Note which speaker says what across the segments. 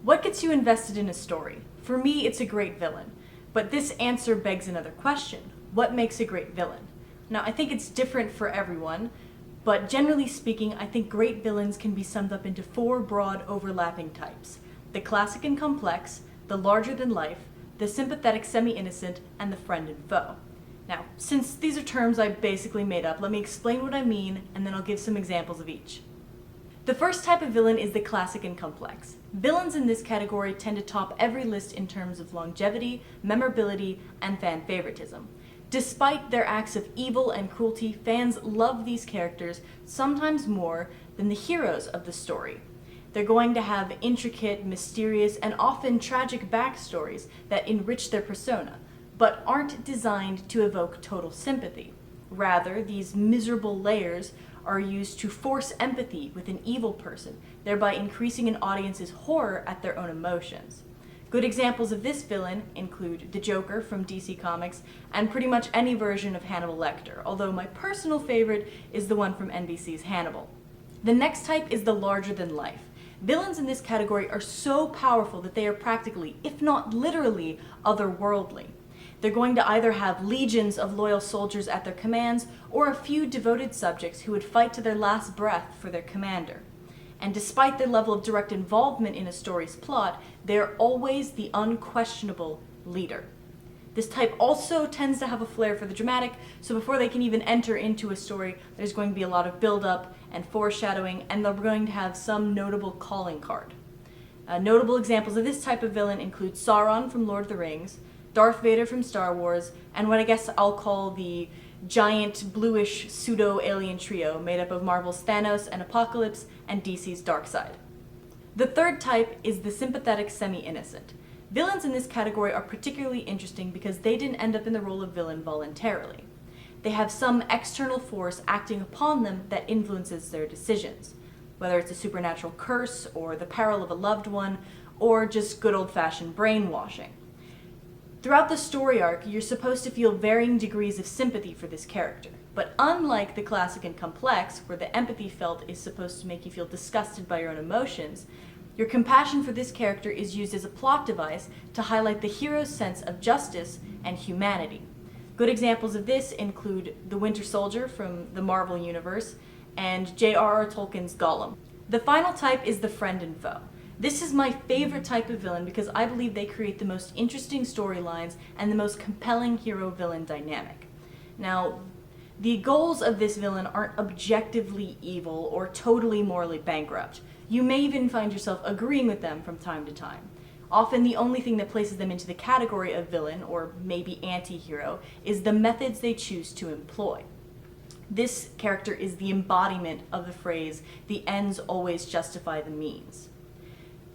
Speaker 1: What gets you invested in a story? For me, it's a great villain. But this answer begs another question. What makes a great villain? Now, I think it's different for everyone, but generally speaking, I think great villains can be summed up into four broad overlapping types: the classic and complex, the larger than life, the sympathetic semi-innocent, and the friend and foe. Now, since these are terms I basically made up, let me explain what I mean, and then I'll give some examples of each. The first type of villain is the classic and complex. Villains in this category tend to top every list in terms of longevity, memorability, and fan favoritism. Despite their acts of evil and cruelty, fans love these characters sometimes more than the heroes of the story. They're going to have intricate, mysterious, and often tragic backstories that enrich their persona, but aren't designed to evoke total sympathy. Rather, these miserable layers are used to force empathy with an evil person, thereby increasing an audience's horror at their own emotions. Good examples of this villain include the Joker from DC Comics and pretty much any version of Hannibal Lecter, although my personal favorite is the one from NBC's Hannibal. The next type is the larger than life. Villains in this category are so powerful that they are practically, if not literally, otherworldly. They're going to either have legions of loyal soldiers at their commands, or a few devoted subjects who would fight to their last breath for their commander. And despite their level of direct involvement in a story's plot, they're always the unquestionable leader. This type also tends to have a flair for the dramatic, so before they can even enter into a story, there's going to be a lot of build-up and foreshadowing, and they're going to have some notable calling card. Notable examples of this type of villain include Sauron from Lord of the Rings, Darth Vader from Star Wars, and what I guess I'll call the giant bluish pseudo-alien trio made up of Marvel's Thanos and Apocalypse and DC's Darkseid. The third type is the sympathetic semi-innocent. Villains in this category are particularly interesting because they didn't end up in the role of villain voluntarily. They have some external force acting upon them that influences their decisions, whether it's a supernatural curse or the peril of a loved one, or just good old-fashioned brainwashing. Throughout the story arc, you're supposed to feel varying degrees of sympathy for this character, but unlike the classic and complex, where the empathy felt is supposed to make you feel disgusted by your own emotions, your compassion for this character is used as a plot device to highlight the hero's sense of justice and humanity. Good examples of this include the Winter Soldier from the Marvel Universe and J.R.R. Tolkien's Gollum. The final type is the friend and foe. This is my favorite type of villain because I believe they create the most interesting storylines and the most compelling hero-villain dynamic. Now, the goals of this villain aren't objectively evil or totally morally bankrupt. You may even find yourself agreeing with them from time to time. Often the only thing that places them into the category of villain, or maybe anti-hero, is the methods they choose to employ. This character is the embodiment of the phrase, "the ends always justify the means."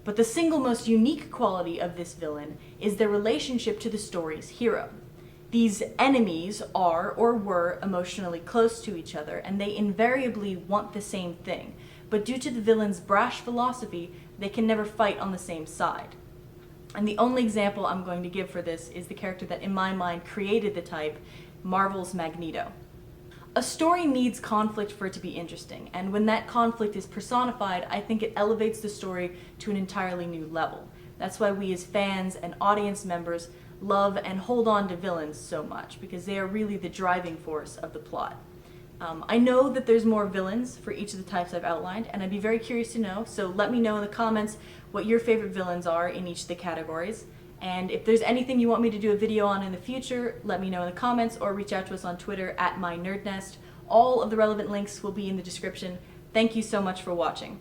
Speaker 1: But the single most unique quality of this villain is their relationship to the story's hero. These enemies are or were emotionally close to each other, and they invariably want the same thing, but due to the villain's brash philosophy, they can never fight on the same side. And the only example I'm going to give for this is the character that in my mind created the type, Marvel's Magneto. A story needs conflict for it to be interesting, and when that conflict is personified, I think it elevates the story to an entirely new level. That's why we as fans and audience members love and hold on to villains so much, because they are really the driving force of the plot. I know that there's more villains for each of the types I've outlined, and I'd be very curious to know, so let me know in the comments what your favorite villains are in each of the categories. And if there's anything you want me to do a video on in the future, let me know in the comments or reach out to us on Twitter @MyNerdNest. All of the relevant links will be in the description. Thank you so much for watching.